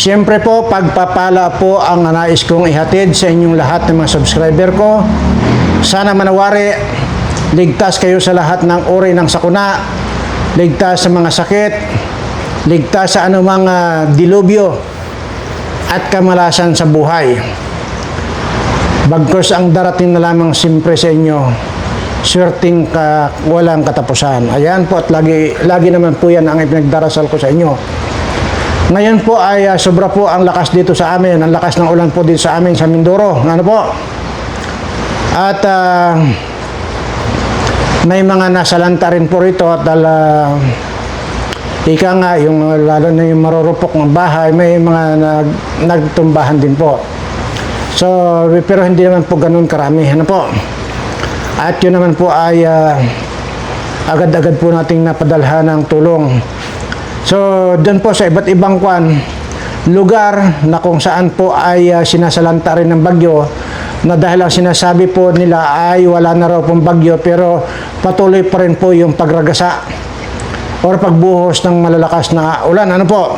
Siyempre po, pagpapala po ang nais kong ihatid sa inyong lahat ng mga subscriber ko. Sana manawari, ligtas kayo sa lahat ng uri ng sakuna, ligtas sa mga sakit, ligtas sa anumang dilubyo at kamalasan sa buhay. Bagkus ang darating na lamang siyempre sa inyo, swerteng walang katapusan. Ayan po, at lagi naman po yan ang ipinagdarasal ko sa inyo. Ngayon po ay sobra po ang lakas dito sa amin. Ang lakas ng ulan po dito sa amin sa Mindoro. Ano po? At may mga nasalanta rin po rito at ika nga, yung, lalo na yung marurupok ng bahay, may mga nagtumbahan din po. So, pero hindi naman po ganun karami. Ano po? At yun naman po ay agad-agad po nating napadalhan ng tulong. So, doon po sa iba't ibang lugar na kung saan po ay sinasalanta rin ng bagyo, na dahil ang sinasabi po nila ay wala na raw pong bagyo, pero patuloy pa rin po yung pagragasa or pagbuhos ng malalakas na ulan. Ano po?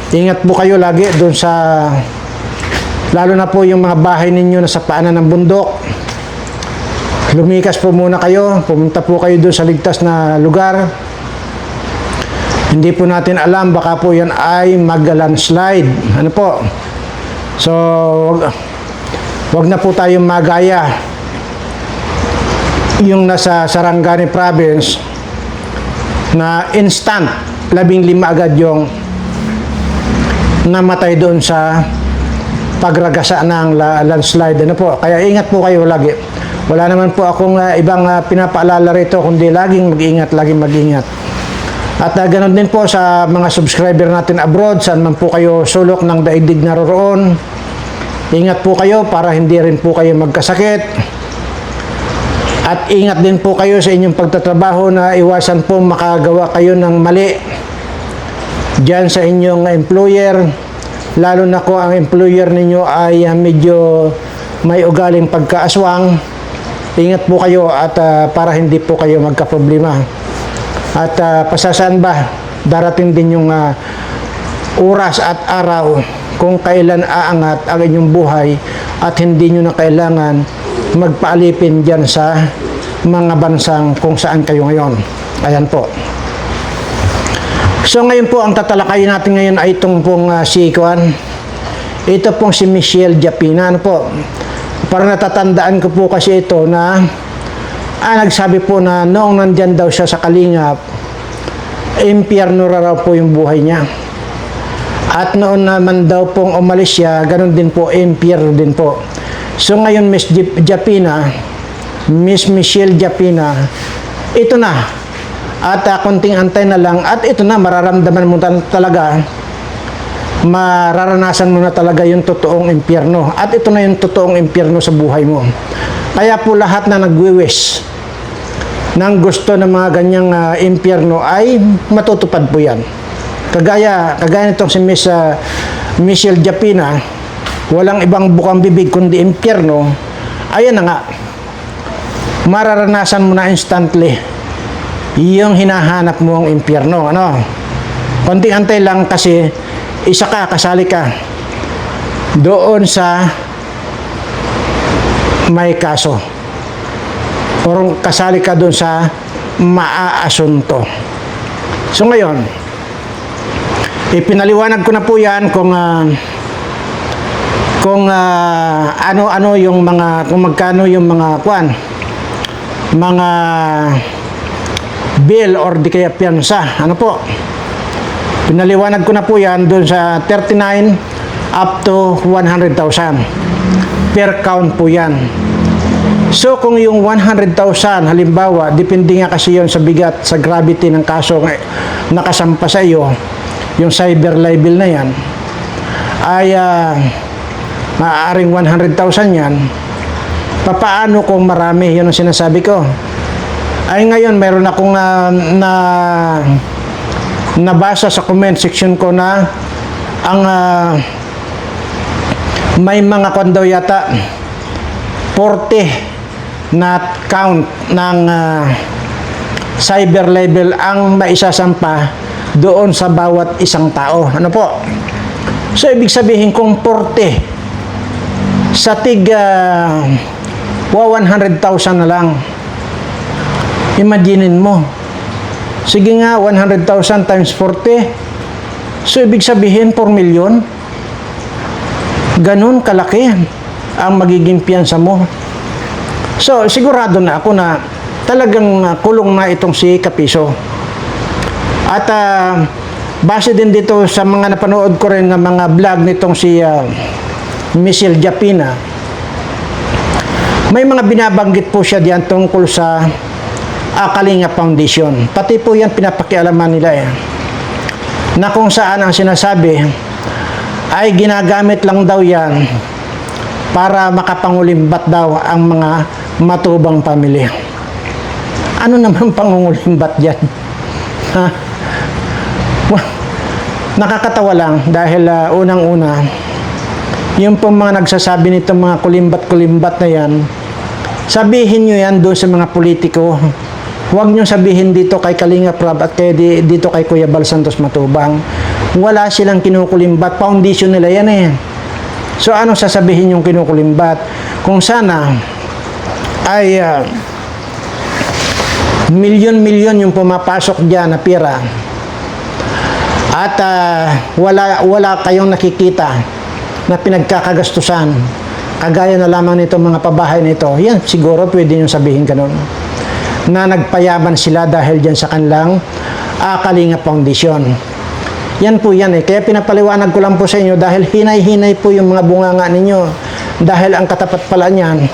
Ingat po kayo lagi doon sa, lalo na po yung mga bahay ninyo na sa paanan ng bundok. Lumikas po muna kayo, pumunta po kayo doon sa ligtas na lugar. Hindi po natin alam, baka po yan ay mag-landslide. Ano po? So, wag na po tayong magaya. Yung nasa Sarangani Province, na instant, 15 agad yung namatay doon sa pagragasa ng landslide. Ano po? Kaya ingat po kayo lagi. Wala naman po akong ibang pinapaalala rito, kundi laging mag-ingat, laging mag-ingat. At ganoon din po sa mga subscriber natin abroad, saan man po kayo sulok ng daigdig naroroon. Ingat po kayo para hindi rin po kayo magkasakit. At ingat din po kayo sa inyong pagtatrabaho na iwasan po makagawa kayo ng mali diyan sa inyong employer. Lalo na kung ang employer ninyo ay medyo may ugaling pagkaaswang. Ingat po kayo at para hindi po kayo magkaproblema. At pasasaan ba, darating din yung oras at araw kung kailan aangat ang inyong buhay at hindi nyo na kailangan magpaalipin dyan sa mga bansang kung saan kayo ngayon. Ayan po. So ngayon po, ang tatalakayin natin ngayon ay itong pong si Kwan. Ito pong si Michelle Japina. Ano po? Parang natatandaan ko po kasi ito na nagsabi po na noong nandyan daw siya sa Kalingap, impyerno raw po yung buhay niya. At noon naman daw pong umalis siya, ganun din po, impyerno din po. So ngayon, Miss Japina, Miss Michelle Japina, ito na. At konting antay na lang, at ito na, mararamdaman mo talaga, mararanasan mo na talaga yung totoong impyerno. At ito na yung totoong impyerno sa buhay mo. Kaya po lahat na nagwiwis ng gusto ng mga ganyang impyerno ay matutupad po yan. Kagaya nitong si Miss Michelle Japina, walang ibang bukang bibig kundi impyerno. Ayan na nga, mararanasan mo na instantly yung hinahanap mo ang impyerno. Ano? Konting antay lang kasi kasali ka doon sa may kaso. O kasali ka doon sa maaasunto. So ngayon, ipinaliwanag ko na po yan kung ano-ano yung mga, kung magkano yung mga mga bill or di kaya piyansa. Ano po? Pinaliwanag ko na po yan doon sa 39 up to 100,000 per count po yan. So kung yung 100,000 halimbawa, depende nga kasi yon sa bigat, sa gravity ng kaso nakasampa sa iyo, yung cyber libel na yan ay maaaring 100,000 yan. Papaano kung marami? Yun ang sinasabi ko. Ay ngayon meron akong nabasa sa comment section ko na ang may mga kondo yata 40 na count ng cyber libel ang maisasampa doon sa bawat isang tao. Ano po? So, ibig sabihin kung 40 sa tig 100,000 na lang. Imaginin mo. Sige nga, 100,000 times 40. So, ibig sabihin 4 million. Ganun kalaki ang magiging piyansa mo. So, sigurado na ako na talagang kulong na itong si Kapiso. At base din dito sa mga napanood ko rin ng mga vlog nitong si Michelle Japina, may mga binabanggit po siya diyan tungkol sa Kalinga Foundation. Pati po yan pinapakialaman nila na kung saan ang sinasabi ay ginagamit lang daw yan para makapangulimbat daw ang mga matubang pamilya. Ano naman pangungulimbat dyan? Ha? Nakakatawa lang dahil unang-una, yung pong mga nagsasabi nitong mga kulimbat-kulimbat na yan, sabihin nyo yan doon sa mga politiko. Huwag nyo sabihin dito kay Kalinga Prab at dito kay Kuya Bal Santos Matubang. Wala silang kinukulimbat. Foundation nila yan So, ano sasabihin yung kinukulimbat? Kung sana ay milyon-milyon yung pumapasok dyan na pera at wala kayong nakikita na pinagkakagastusan kagaya na lamang nito mga pabahay nito, yan siguro pwede nyo sabihin ganun na nagpayaman sila dahil dyan sa kanilang Kalinga Foundation. Yan po yan Kaya pinapaliwanag ko lang po sa inyo dahil hinay-hinay po yung mga bunganga ninyo. Dahil ang katapat pala niyan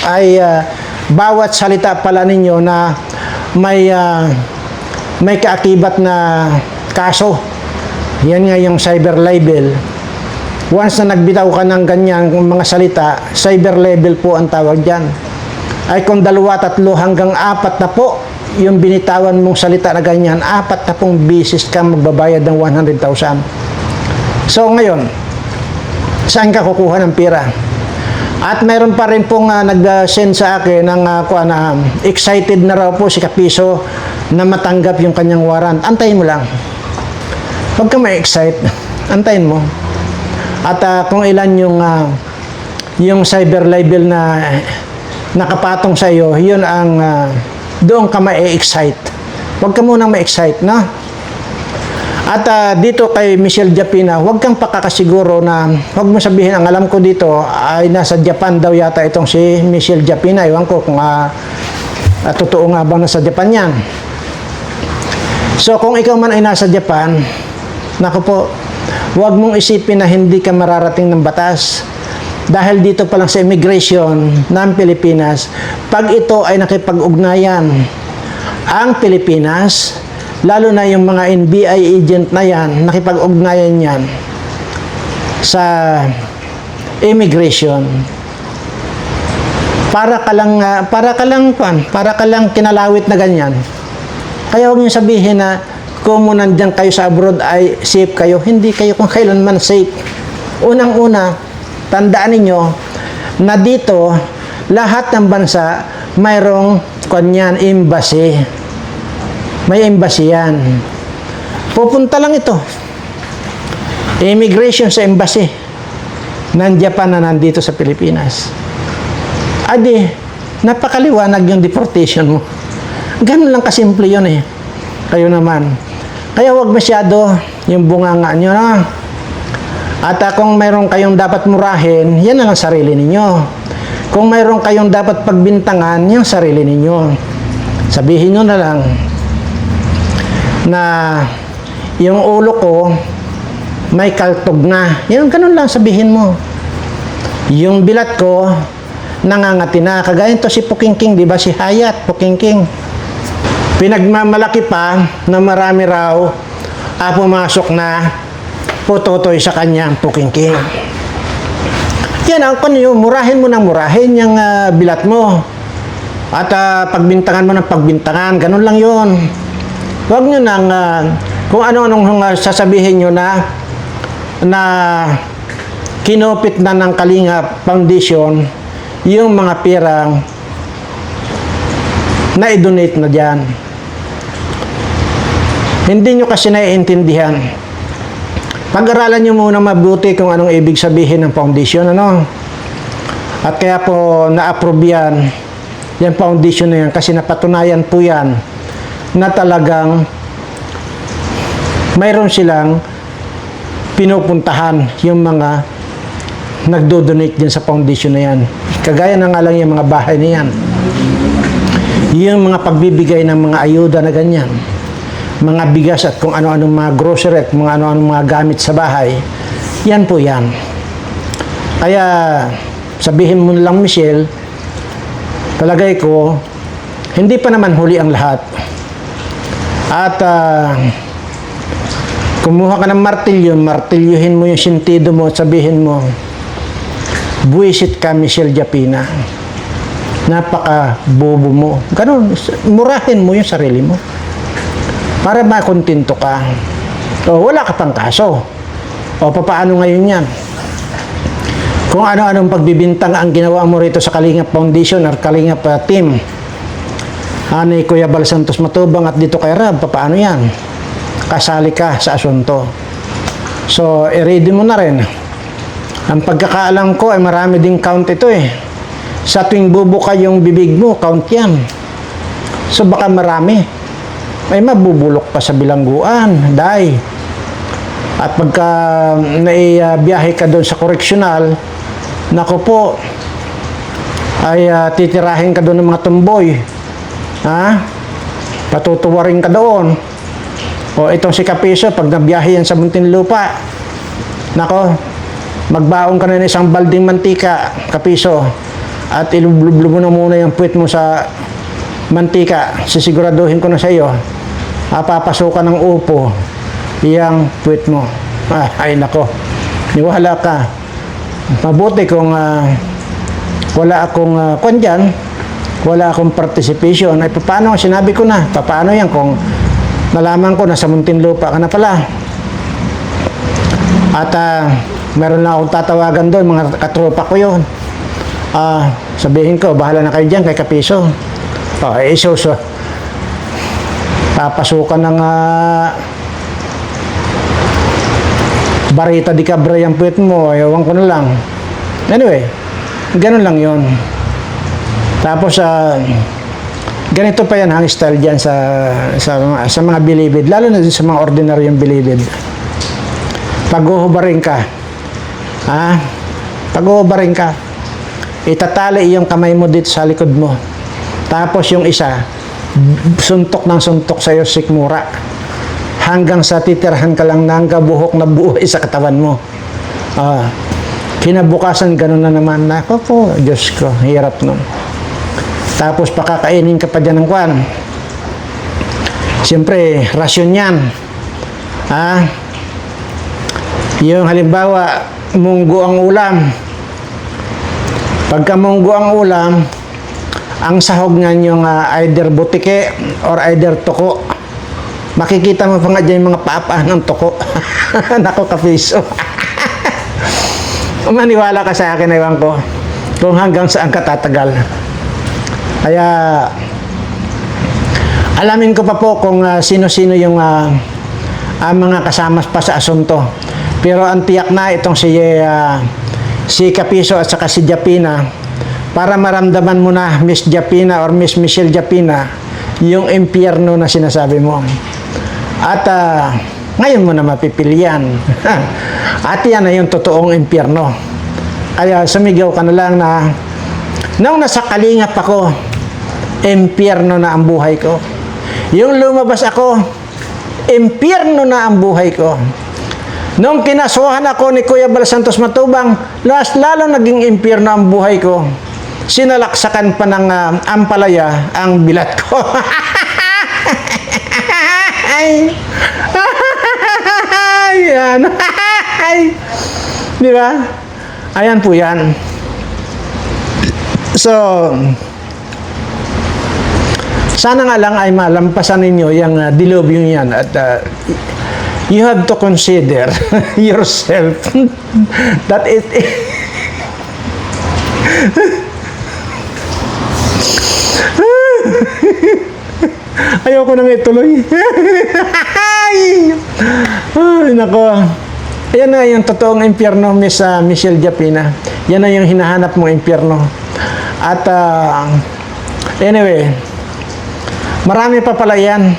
ay bawat salita pala ninyo na may kaakibat na kaso. Yan nga yung cyber libel. Once na nagbitaw ka ng ganyan mga salita, cyber libel po ang tawag dyan. Ay kung 2, 3 hanggang 4 na po yung binitawan mong salita na ganyan, 4 na pong bisis ka magbabayad ng 100,000. So ngayon, saan ka kukuha ng pera? At mayroon pa rin pong nag-send sa akin ng excited na raw po si Kapiso na matanggap yung kanyang warrant. Antayin mo lang. Huwag ka ma-excite. Antayin mo. At kung ilan yung cyber libel na nakapatong sa iyo, yun ang doon ka ma-excite. Huwag ka munang ma-excite, no? At dito kay Michelle Japina, huwag kang pakakasiguro na, huwag mo sabihin, ang alam ko dito ay nasa Japan daw yata itong si Michelle Japina. Iwan ko kung totoo nga ba nasa Japan yan. So kung ikaw man ay nasa Japan, naku po, huwag mong isipin na hindi ka mararating ng batas. Dahil dito pa lang sa immigration ng Pilipinas, pag ito ay nakipag-ugnayan ang Pilipinas, lalo na yung mga NBI agent na yan, nakipag-ugnayan yan sa immigration, para ka lang kinalawit na ganyan. Kaya huwag niyo sabihin na kung nandyan kayo sa abroad ay safe kayo. Hindi kayo kung kailanman safe. Unang-una, tandaan ninyo na dito, lahat ng bansa mayroong embassy. May embassy yan. Pupunta lang ito. Immigration sa embassy ng Japan na nandito sa Pilipinas. Adi, napakaliwanag yung deportation mo. Ganun lang kasimple yun Kayo naman. Kaya huwag masyado yung bunganga nyo na. At kung mayroon kayong dapat murahin, yan na lang sarili ninyo. Kung mayroon kayong dapat pagbintangan, yung sarili ninyo. Sabihin nyo na lang na yung ulo ko may kaltog na. Yan, ganun lang sabihin mo. Yung bilat ko nangangati na. Kagaya ito si Pukingking, di ba? Si Hayat Pukingking. Pinagmamalaki pa na marami raw pumasok na putotoy sa kanya ang Pukingking. Yan ang kanyo, murahin mo ng murahin yung bilat mo. At pagbintangan mo ng pagbintangan, ganun lang yon. Huwag nyo nang kung ano-anong sasabihin nyo na kinopit na ng Kalinga Foundation yung mga pirang na i-donate na dyan. Hindi nyo kasi naiintindihan. Pag-aralan nyo muna mabuti kung anong ibig sabihin ng foundation, ano? At kaya po na-approve yan foundation na yan, kasi napatunayan po yan na talagang mayroon silang pinupuntahan yung mga nagdo-donate din sa foundation na yan. Kagaya na nga lang yung mga bahay na yan. Yung mga pagbibigay ng mga ayuda na ganyan, mga bigas at kung ano-anong mga grocery at mga ano-anong mga gamit sa bahay, yan po yan. Kaya sabihin mo lang, Michelle, palagay ko, hindi pa naman huli ang lahat. At kumuha ka ng martilyuhin mo yung sentido mo at sabihin mo, buwisit ka, Michelle Japina. Napaka-bobo mo. Ganun, murahin mo yung sarili mo. Para makontento ka. O, wala ka pang kaso. O, papaano ngayon yan? Kung ano-anong pagbibintang ang ginawa mo rito sa Kalingap Foundation or Kalingap team, ni Kuya Bal Santos Matubang at dito kay Rab, papaano yan? Kasali ka sa asunto. So, i-ready mo na rin. Ang pagkakaalam ko ay marami ding count ito eh. Sa tuwing bubuka yung bibig mo, count yan. So, baka marami. May mabubulok pa sa bilangguan, day. At pagka naibiyahe ka doon sa correctional, nako po, ay titirahin ka doon ng mga tumboy. Ha? Patutuwarin ka doon. O itong si Kapiso, pag nabiyahe yan sa Muntinlupa, nako, magbaon ka na ng isang balding mantika, Kapiso, at ilublob mo na muna yung puwit mo sa mantika. Sisiguraduhin ko na sa iyo, papasukan ng upo iyang puwit mo. Ay nako, niwala ka. Mabuti kung wala akong dyan, wala akong participation. Ay paano, sinabi ko na, paano yan kung nalaman ko na sa Muntinlupa ka na pala. At meron na akong tatawagan doon, mga katropa ko yun. Sabihin ko, bahala na kayo dyan kay Kapiso. So, papasukan ng Barita di Cabra yung puwet mo, ewan ko na lang. Anyway, ganun lang yon. Tapos, ganito pa yan ang style dyan sa mga bilibid, lalo na sa mga ordinaryong bilibid. Pag-uhubarin ka, pag-uhubarin ka, itatali yung kamay mo dito sa likod mo. Tapos yung isa, suntok ng suntok sa'yo sikmura. Hanggang sa titirhan ka lang ng kabuhok na buhay sa katawan mo. Kinabukasan, ganun na naman. Nako po, Diyos ko, hirap nun. Tapos pakakainin ka pa dyan ng kwan. Siyempre, rasyon yan. Yung halimbawa, munggo ang ulam. Pagka munggo ang ulam, ang sahog nga yung either butike or either tuko. Makikita mo pa nga dyan yung mga papa ng tuko. Nako, Kapiso. Maniwala ka sa akin, ewan ko, kung hanggang saan ka tatagal. Kaya, alamin ko pa po kung sino-sino yung mga kasama pa sa asunto. Pero ang tiyak na itong si Kapiso at saka si Japina, para maramdaman mo na, Miss Japina or Miss Michelle Japina, yung impyerno na sinasabi mo. At ngayon mo na mapipilian. At yan na yung totoong impyerno. Kaya sumigaw ka na lang na, nung nasa Kalingap ako, impyerno na ang buhay ko. Yung lumabas ako, impyerno na ang buhay ko. Nung kinasuhan ako ni Kuya Bal Santos Matubang, lalo naging impyerno ang buhay ko. Sinalaksakan pa ng ampalaya ang bilat ko. Ayan. Di ba? Ayan po yan. So, sana nga lang ay malampasan ninyo yung dilubyo yan at you have to consider yourself that it ayoko nang ituloy. Ay, nako. Yan na yung totoong impyerno, Miss Michelle Japina. Yan na yung hinahanap mong impyerno. At anyway, marami pa pala yan.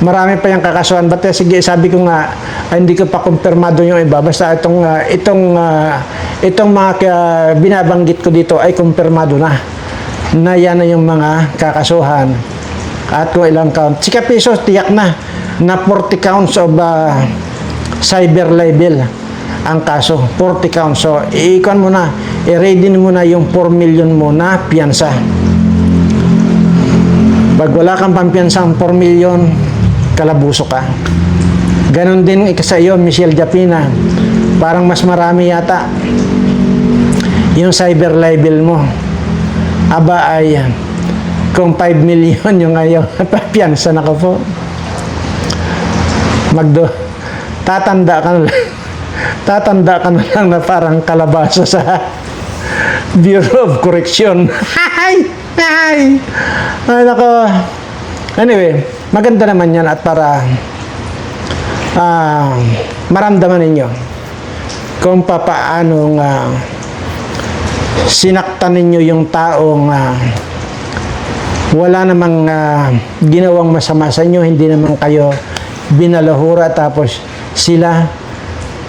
Marami pa yung kakasuhan. But sige, sabi ko nga, hindi ko pa kumpirmado yung iba. Basta itong mga binabanggit ko dito ay kumpirmado na. Na yan na yung mga kakasuhan. At kung ilang count. Si Kapiso, tiyak na 40 counts of cyber libel ang kaso. 40 counts. So, iikon mo na. I-ready mo na yung 4 million mo na piyansa. Pag wala kang pampiyansang 4 million, kalabuso ka. Ganon din sa iyo, Michelle Japina. Parang mas marami yata yung cyber libel mo. Aba ay kung 5 million yung ngayon, papiyansa na ka po. Tatanda ka na lang na parang kalabasa sa Bureau of Correction. Ay, nako. Anyway, maganda naman yan at para maramdaman ninyo kung papaanong sinaktan ninyo yung taong wala namang ginawang masama sa inyo, hindi naman kayo binalahura, tapos sila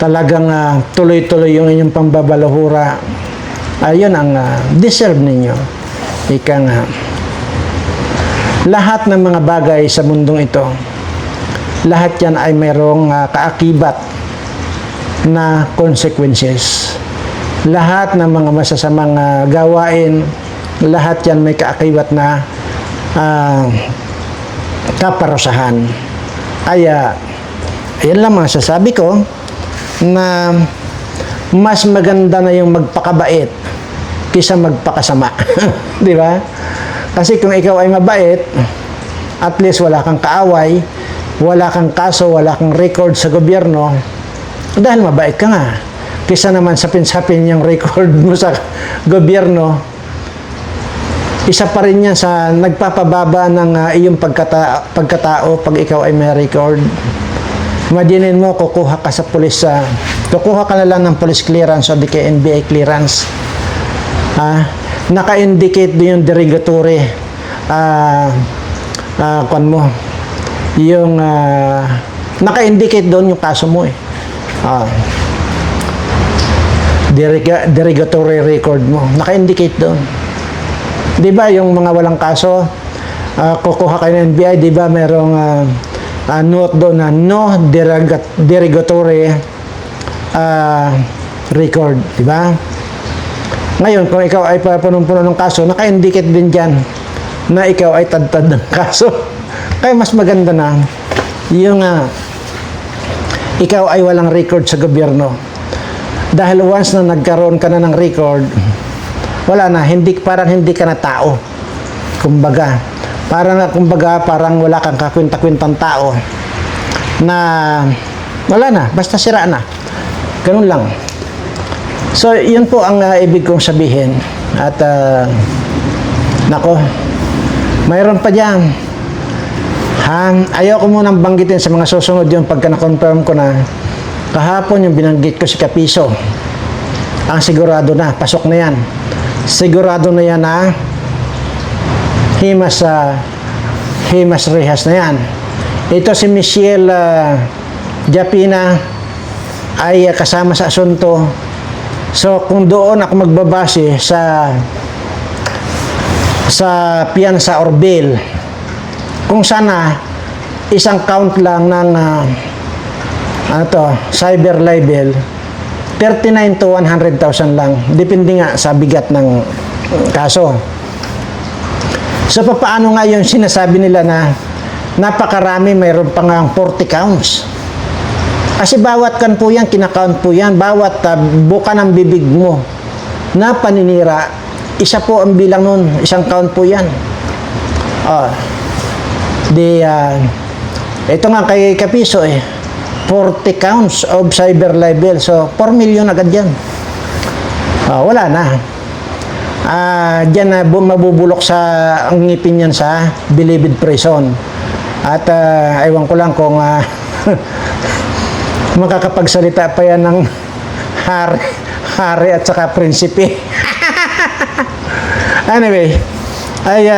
talagang tuloy-tuloy yung inyong pambabalahura. Ayun ang deserve ninyo. Ika nga, lahat ng mga bagay sa mundong ito, lahat yan ay mayroong kaakibat na consequences. Lahat ng mga masasamang gawain, lahat yan may kaakibat na kaparusahan. Kaya, ayan lang mga sasabi ko, na mas maganda na yung magpakabait kaysa magpakasama. Di ba? Kasi kung ikaw ay mabait, at least wala kang kaaway, wala kang kaso, wala kang record sa gobyerno, dahil mabait ka nga. Kaysa naman sapin-sapin yung record mo sa gobyerno, isa pa rin yan sa nagpapababa ng iyong pagkatao pag ikaw ay may record. Imaginin mo, kukuha ka sa pulis, kukuha ka na lang ng police clearance o di kay NBI clearance. Naka-indicate doon yung derogatory yung naka-indicate doon yung kaso mo derogatory record mo, naka-indicate doon. Di ba yung mga walang kaso, kukuha kayo ng NBI, di ba merong note doon na no derogatory record, di ba? Ngayon, kung ikaw ay punong-puno ng kaso, naka-indicate din dyan na ikaw ay tad-tad ng kaso. Kaya mas maganda na yung ikaw ay walang record sa gobyerno. Dahil once na nagkaroon ka na ng record, wala na, parang hindi ka na tao. Kumbaga, parang wala kang kakwenta-kwentang tao na wala na, basta sira na. Ganun lang. So, yun po ang ibig kong sabihin. At, nako, mayroon pa dyan. Ayaw ko munang banggitin sa mga susunod yun pagka na-confirm ko na kahapon yung binanggit ko si Kapiso. Ang sigurado na, pasok na yan. Sigurado na yan na Himas Rehas na yan. Ito si Michelle Japina ay kasama sa asunto. So, kung doon ako magbabase sa piyansa or bail, kung sana isang count lang ng cyber libel, 39 to 100,000 lang. Depende nga sa bigat ng kaso. So, paano nga yung sinasabi nila na napakarami, mayroon pa nga 40 counts? Kasi bawat kan po yan, kinakount po yan. Bawat buka ng bibig mo na paninira, isa po ang bilang nun. Isang count po yan. Ito nga kay Kapiso 40 counts of cyber libel. So, 4 million agad yan. Wala na. Diyan na mabubulok sa ang ngipin yan sa Bilibid Prison. At ewan ko lang kung makakapagsalita pa yan ng hari, hari at saka prinsipe. Anyway, ay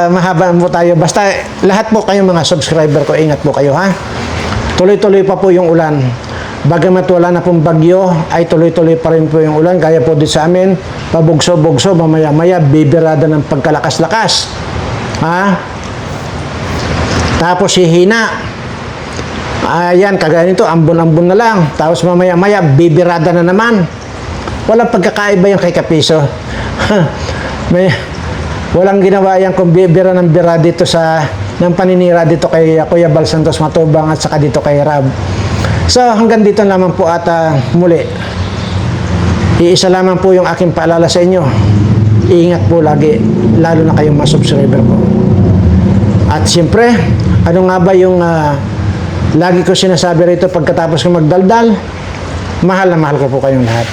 mahaba po tayo. Basta lahat po kayong mga subscriber ko, ingat po kayo ha. Tuloy-tuloy pa po yung ulan. Bagamat wala na pong bagyo, ay tuloy-tuloy pa rin po yung ulan. Kaya po dito sa amin, pabugso-bugso, mamaya-maya, bibirada ng pagkalakas-lakas. Ha? Tapos hihina. Ayan, kagaya nito, ambon-ambon na lang. Tapos mamaya-maya, bibirada na naman. Walang pagkakaiba yung kay Kapiso. Walang ginawa yan kung bira ng bira dito ng paninira dito kay Kuya Bal Santos Matubang at saka dito kay Rab. So hanggang dito naman po at muli. Iisa lamang po yung aking paalala sa inyo. Iingat po lagi, lalo na kayong mga subscriber po. At siyempre, ano nga ba yung lagi ko sinasabi rito pagkatapos ko magdaldal? Mahal na mahal ko po kayong lahat.